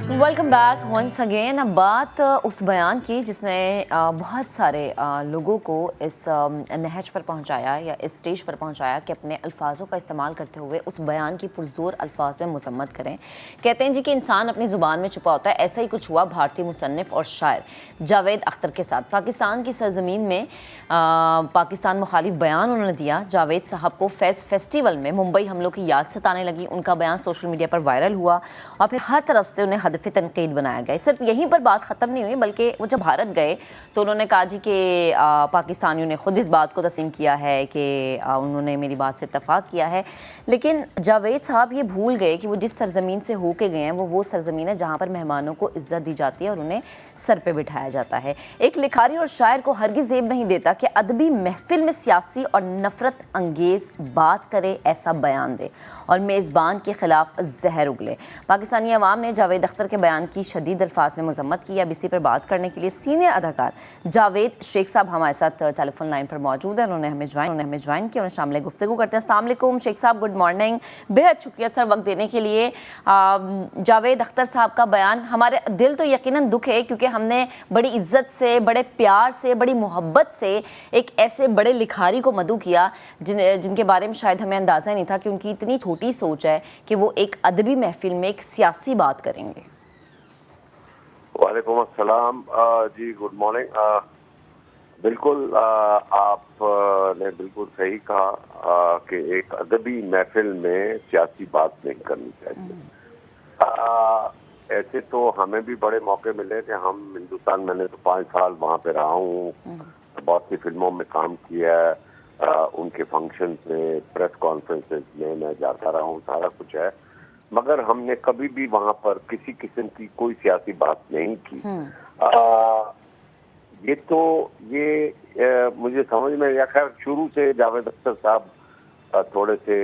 Welcome back once again. अब बात उस बयान की जिसने बहुत सारे लोगों को इस नहज पर पहुंचाया या इस स्टेज पर पहुंचाया कि अपने अल्फाजों का इस्तेमाल करते हुए उस बयान की पुरजोर अल्फाज में मजम्मत करें। कहते हैं जी कि इंसान अपनी ज़ुबान में छुपा होता है। ऐसा ही कुछ हुआ भारतीय मुसन्निफ़ और शायर जावेद अख्तर के साथ। पाकिस्तान की सरजमीन में पाकिस्तान मुखालिफ बयान उन्होंने दिया। जावेद साहब को फेस्टिवल में मुंबई हमलों की याद सताने लगी। उनका बयान सोशल मीडिया पर वायरल हुआ और फिर हर तरफ से उन्हें हदफ तनकीद बनाया गया। सिर्फ यहीं पर बात ख़त्म नहीं हुई, बल्कि वो जब भारत गए तो उन्होंने कहा जी कि पाकिस्तानियों ने ख़ुद इस बात को तस्लीम किया है कि उन्होंने मेरी बात से इत्तफ़ाक़ किया है। लेकिन जावेद साहब ये भूल गए कि वो जिस सरज़मीन से होके गए हैं वो सरज़मीन है जहाँ पर मेहमानों को इज़्ज़त दी जाती है और उन्हें सर पे बिठाया जाता है। एक लिखारी और शायर को हरगिज़ ज़ेब नहीं देता कि अदबी महफिल में सियासी और नफ़रत अंगेज़ बात करे, ऐसा बयान दे और मेज़बान के ख़िलाफ़ जहर उगले। पाकिस्तानी अवाम ने जावेद अख्तर के बयान की शदीद अल्फाज में मजम्मत की। अब इसी पर बात करने के लिए सीनियर अदाकार जावेद शेख साहब हमारे साथ टेलीफोन लाइन पर मौजूद है। उन्होंने हमें ज्वाइन किया। उन्हें शामिल गुफ्तगू करते हैं। अस्सलाम वालेकुम शेख साहब, गुड मॉर्निंग। बेहद शुक्रिया सर वक्त देने के लिए। जावेद अख्तर साहब का बयान, हमारे दिल तो यकीनन दुख है क्योंकि हमने बड़ी इज्जत से, बड़े प्यार से, बड़ी मोहब्बत से एक ऐसे बड़े लिखारी को मदऊ किया जिनके बारे में शायद हमें अंदाज़ा नहीं था कि उनकी इतनी छोटी सोच है कि वो एक अदबी महफिल में एक सियासी बात करेंगे। वालेकुम अस्सलाम जी, गुड मॉर्निंग। बिल्कुल आपने बिल्कुल सही कहा कि एक अदबी महफिल में सियासी बात नहीं करनी चाहिए। ऐसे तो हमें भी बड़े मौके मिले कि हम हिंदुस्तान, मैंने तो 5 साल वहाँ पे रहा हूँ, बहुत सी फिल्मों में काम किया है, उनके फंक्शंस में, प्रेस कॉन्फ्रेंसेस में मैं जाता रहा हूँ, सारा कुछ है, मगर हमने कभी भी वहां पर किसी किस्म की कोई सियासी बात नहीं की। ये मुझे समझ में, या खैर शुरू से जावेद अख्तर साहब थोड़े से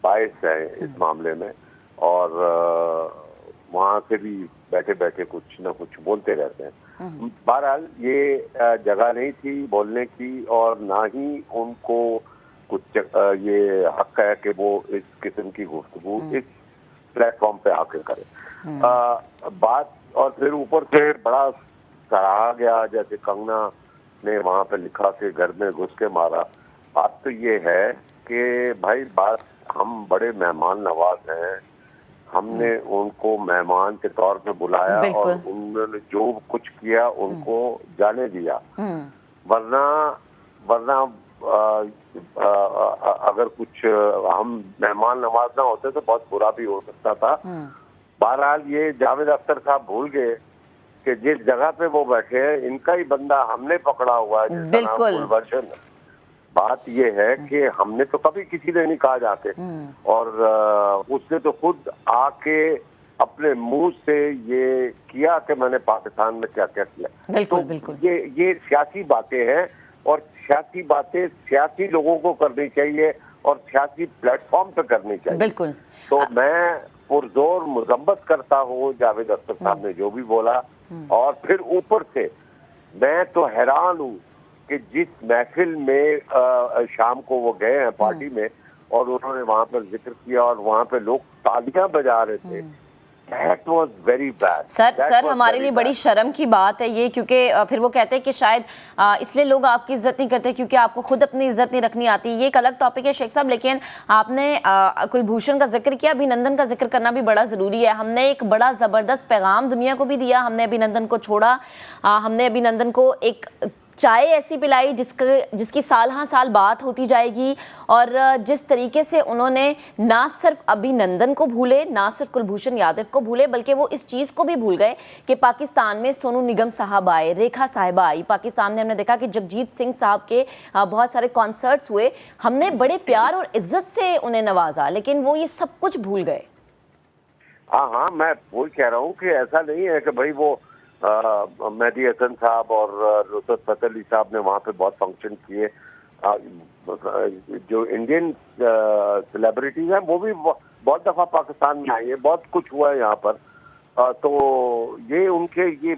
बायस हैं इस मामले में, और वहां से भी बैठे बैठे कुछ ना कुछ बोलते रहते हैं। बहरहाल ये जगह नहीं थी बोलने की, और ना ही उनको कुछ ये हक है कि वो इस किस्म की गुफ्तगू इस प्लेटफॉर्म पे आके करे बात। और फिर ऊपर से बड़ा सराहा गया, जैसे कंगना ने वहां पे लिखा कि घर में घुस के मारा। बात तो ये है कि भाई, बात हम बड़े मेहमान नवाज हैं, हमने उनको मेहमान के तौर पे बुलाया और उन्होंने जो कुछ किया उनको जाने दिया। वरना अगर कुछ हम मेहमान नवाज ना होते तो बहुत बुरा भी हो सकता था। बहरहाल ये जावेद अख्तर साहब भूल गए कि जिस जगह पे वो बैठे हैं इनका ही बंदा हमने पकड़ा हुआ है, जिसका नाम गुलवर्षन। बात ये है कि हमने तो कभी किसी ने नहीं कहा जाके, और उसने तो खुद आके अपने मुंह से ये किया कि मैंने पाकिस्तान में क्या क्या किया। बिल्कुल। ये सियासी बातें हैं, और सियासी बातें सियासी लोगों को करनी चाहिए और सियासी प्लेटफॉर्म पे करनी चाहिए। बिल्कुल। तो मैं पुरजोर मजम्मत करता हूँ जावेद अख्तर साहब ने जो भी बोला। और फिर ऊपर से मैं तो हैरान हूँ कि जिस महफिल में शाम को वो गए हैं पार्टी में, और उन्होंने वहां पर जिक्र किया और वहां पे लोग तालियां बजा रहे थे। That was very bad. Sir हमारे लिए बड़ी शर्म की बात है ये, क्योंकि फिर वो कहते हैं कि शायद इसलिए लोग आपकी इज्जत नहीं करते क्योंकि आपको खुद अपनी इज्जत नहीं रखनी आती। ये एक अलग टॉपिक है शेख साहब, लेकिन आपने कुलभूषण का जिक्र किया, अभिनंदन का जिक्र करना भी बड़ा ज़रूरी है। हमने एक बड़ा ज़बरदस्त पैगाम दुनिया को भी दिया, हमने अभिनंदन को छोड़ा, हमने अभिनंदन को एक चाय ऐसी पिलाई जिसकी साल हाँ साल बात होती जाएगी। और जिस तरीके से उन्होंने ना सिर्फ अभिनंदन को भूले, ना सिर्फ कुलभूषण यादव को भूले, बल्कि वो इस चीज़ को भी भूल गए कि पाकिस्तान में सोनू निगम साहब आए, रेखा साहिबा आई, पाकिस्तान में हमने देखा कि जगजीत सिंह साहब के बहुत सारे कॉन्सर्ट्स हुए। हमने बड़े प्यार और इज्जत से उन्हें नवाजा, लेकिन वो ये सब कुछ भूल गए। हाँ, मैं वही कह रहा हूँ कि ऐसा नहीं है कि भाई वो मेहदी हसन साहब और नुसरत फतेह अली साहब ने वहाँ पे बहुत फंक्शन किए। जो इंडियन सेलिब्रिटीज हैं वो भी बहुत दफ़ा पाकिस्तान में आई है, बहुत कुछ हुआ है यहाँ पर। तो ये उनके ये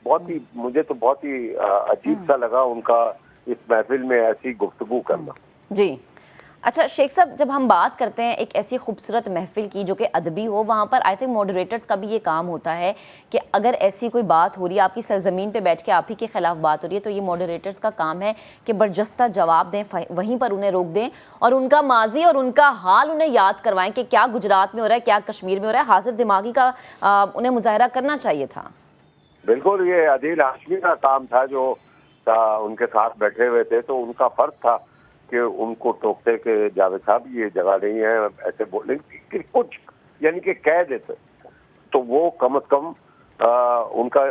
बहुत ही, मुझे तो बहुत ही अजीब सा लगा उनका इस महफिल में ऐसी गुफ्तगू करना। जी अच्छा शेख साहब, जब हम बात करते हैं एक ऐसी खूबसूरत महफिल की जो कि अदबी हो, वहाँ पर आई थिंक मॉडरेटर्स का भी ये काम होता है कि अगर ऐसी कोई बात हो रही है, आपकी सरजमीन पे बैठ के आप ही के खिलाफ बात हो रही है, तो ये मॉडरेटर्स का काम है कि बर्जस्ता जवाब दें, वहीं पर उन्हें रोक दें और उनका माजी और उनका हाल उन्हें याद करवाएं कि क्या गुजरात में हो रहा है, क्या कश्मीर में हो रहा है। हाजिर दिमागी का उन्हें मुजाहरा करना चाहिए था। बिल्कुल, ये आदिल हाशमी का काम था जो उनके साथ बैठे हुए थे, तो उनका फर्ज था कि उनको टोकते कि जावेद साहब ये जगह नहीं है, ऐसे बोले कि कुछ यानी कि कह देते, तो वो कम से कम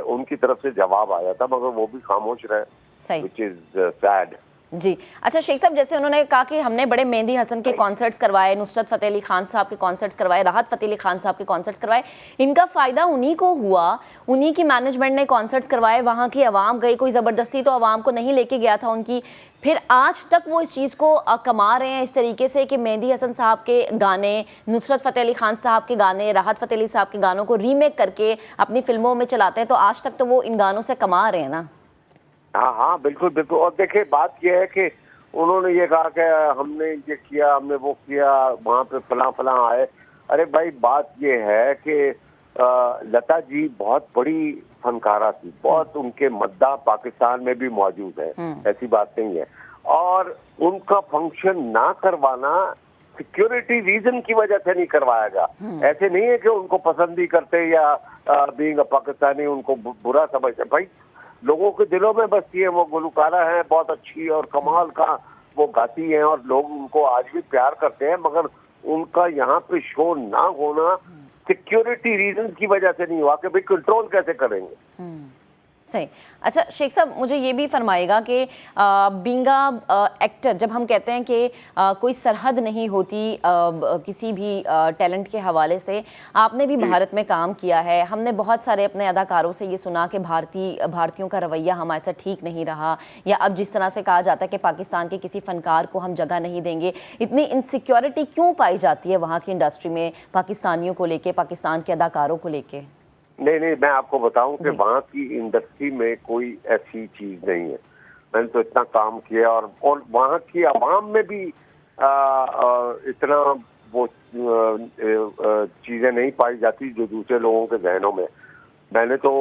उनकी तरफ से जवाब आया था, मगर वो भी खामोश रहे, सही, विच इज सैड। जी। अच्छा शेख साहब, जैसे उन्होंने कहा कि हमने बड़े मेहंदी हसन के कॉन्सर्ट्स करवाए, नुसरत फ़तेह अली खान साहब के कॉन्सर्ट्स करवाए, राहत फ़तेह अली खान साहब के कॉन्सर्ट्स करवाए, इनका फ़ायदा उन्हीं को हुआ, उन्हीं की मैनेजमेंट ने कॉन्सर्ट्स करवाए, वहाँ की आवाम गई, कोई ज़बरदस्ती तो आवाम को नहीं लेके गया था उनकी। फिर आज तक वो इस चीज़ को कमा रहे हैं इस तरीके से कि मेहंदी हसन साहब के गाने, नुसरत फ़तेह अली खान साहब के गाने, राहत फ़तेह अली साहब के गानों को रीमेक करके अपनी फिल्मों में चलाते हैं, तो आज तक तो वो इन गानों से कमा रहे हैं ना। हाँ हाँ, बिल्कुल बिल्कुल। और देखिए, बात यह है कि उन्होंने ये कहा कि हमने ये किया, हमने वो किया, वहाँ पे फलां फलां आए। अरे भाई, बात ये है कि लता जी बहुत बड़ी फनकारा थी, बहुत उनके मद्दा पाकिस्तान में भी मौजूद है, ऐसी बात नहीं है। और उनका फंक्शन ना करवाना सिक्योरिटी रीजन की वजह से नहीं करवाएगा। ऐसे नहीं है कि उनको पसंद ही करते या बीइंग पाकिस्तानी उनको बुरा समझते। भाई, लोगों के दिलों में बसती है, वो गुलकारा है, बहुत अच्छी और कमाल का वो गाती हैं और लोग उनको आज भी प्यार करते हैं, मगर उनका यहाँ पे शो ना होना सिक्योरिटी रीजन की वजह से नहीं हुआ कि भाई कंट्रोल कैसे करेंगे। सही। अच्छा शेख साहब, मुझे ये भी फरमाएगा कि बींगा एक्टर, जब हम कहते हैं कि कोई सरहद नहीं होती किसी भी टैलेंट के हवाले से, आपने भी भारत में काम किया है, हमने बहुत सारे अपने अदाकारों से ये सुना कि भारतीयों का रवैया हमारे साथ ठीक नहीं रहा, या अब जिस तरह से कहा जाता है कि पाकिस्तान के किसी फनकार को हम जगह नहीं देंगे। इतनी इनसिक्योरिटी क्यों पाई जाती है वहाँ की इंडस्ट्री में, पाकिस्तानियों को लेके, पाकिस्तान के अदाकारों को लेके? नहीं नहीं, मैं आपको बताऊं कि वहाँ की इंडस्ट्री में कोई ऐसी चीज नहीं है। मैंने तो इतना काम किया और वहाँ की आवाम में भी इतना वो चीजें नहीं पाई जाती जो दूसरे लोगों के जहनों में। मैंने तो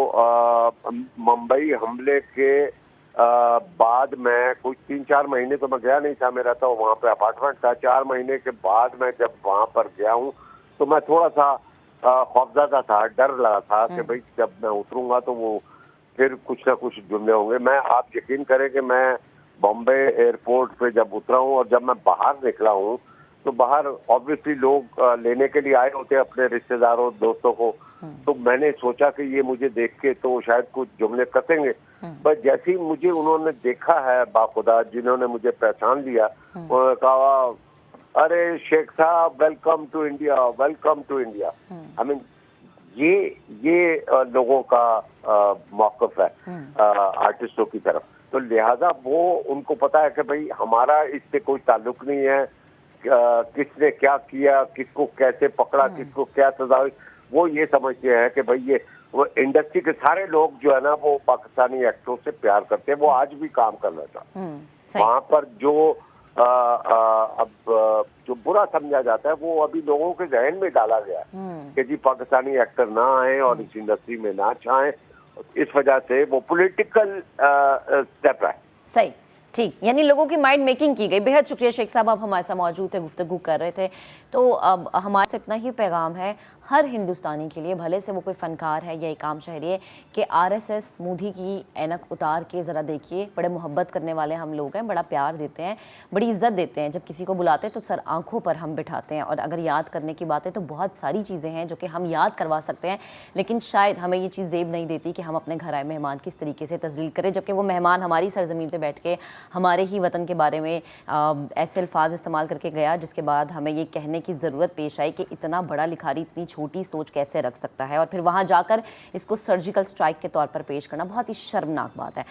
मुंबई हमले के बाद में कुछ 3-4 महीने तो मैं गया नहीं था, मेरा तो वहाँ पे अपार्टमेंट था। 4 महीने के बाद मैं जब वहाँ पर गया हूँ तो मैं थोड़ा सा खौफज़दा था, डर लगा था कि भाई जब मैं उतरूंगा तो वो फिर कुछ ना कुछ जुमले होंगे। आप यकीन करें कि मैं बॉम्बे एयरपोर्ट पे जब उतरा हूँ और जब मैं बाहर निकला हूँ तो बाहर ऑब्वियसली लोग लेने के लिए आए होते हैं अपने रिश्तेदारों दोस्तों को। तो मैंने सोचा कि ये मुझे देख के तो शायद कुछ जुमले कसेंगे, पर जैसे ही मुझे उन्होंने देखा है, बाखुदा जिन्होंने मुझे पहचान लिया, उन्होंने कहा, अरे शेख साहब, welcome to India, welcome to India. I mean ये लोगों का मौक़िफ़ है आर्टिस्टों की तरफ। तो लिहाजा वो उनको पता है कि भाई हमारा इससे कोई ताल्लुक नहीं है, किसने क्या किया, किसको कैसे पकड़ा, किसको क्या सजा हुई। वो ये समझते हैं कि भाई ये वो इंडस्ट्री के सारे लोग जो है ना वो पाकिस्तानी एक्टरों से प्यार करते हैं। वो आज भी काम करना चाहते हैं वहाँ पर। जो अब जो बुरा समझा जाता है वो अभी लोगों के जहन में डाला गया है कि जी पाकिस्तानी एक्टर ना आए और इस इंडस्ट्री में ना छाएं। इस वजह से वो पॉलिटिकल स्टेप है। सही, ठीक, यानी लोगों की माइंड मेकिंग की गई। बेहद शुक्रिया शेख साहब, आप हमारे साथ मौजूद थे, गुफ्तगू कर रहे थे। तो अब हमारे से इतना ही पैगाम है हर हिंदुस्तानी के लिए, भले से वो कोई फ़नकार है या एक आम शहरी है, कि आरएसएस मोदी की ऐनक उतार के ज़रा देखिए। बड़े मोहब्बत करने वाले हम लोग हैं, बड़ा प्यार देते हैं, बड़ी इज़्ज़त देते हैं। जब किसी को बुलाते हैं तो सर आंखों पर हम बिठाते हैं। और अगर याद करने की बात है तो बहुत सारी चीज़ें हैं जो कि हम याद करवा सकते हैं, लेकिन शायद हमें ये चीज़ ज़ेब नहीं देती कि हम अपने घर आए मेहमान किस तरीके से तज़लील करें, जबकि वो मेहमान हमारी सरज़मीन पर बैठ के हमारे ही वतन के बारे में ऐसे अल्फाज इस्तेमाल करके गया जिसके बाद हमें ये कहने की ज़रूरत पेश आई कि इतना बड़ा लिखारी इतनी छोटी सोच कैसे रख सकता है, और फिर वहाँ जाकर इसको सर्जिकल स्ट्राइक के तौर पर पेश करना बहुत ही शर्मनाक बात है।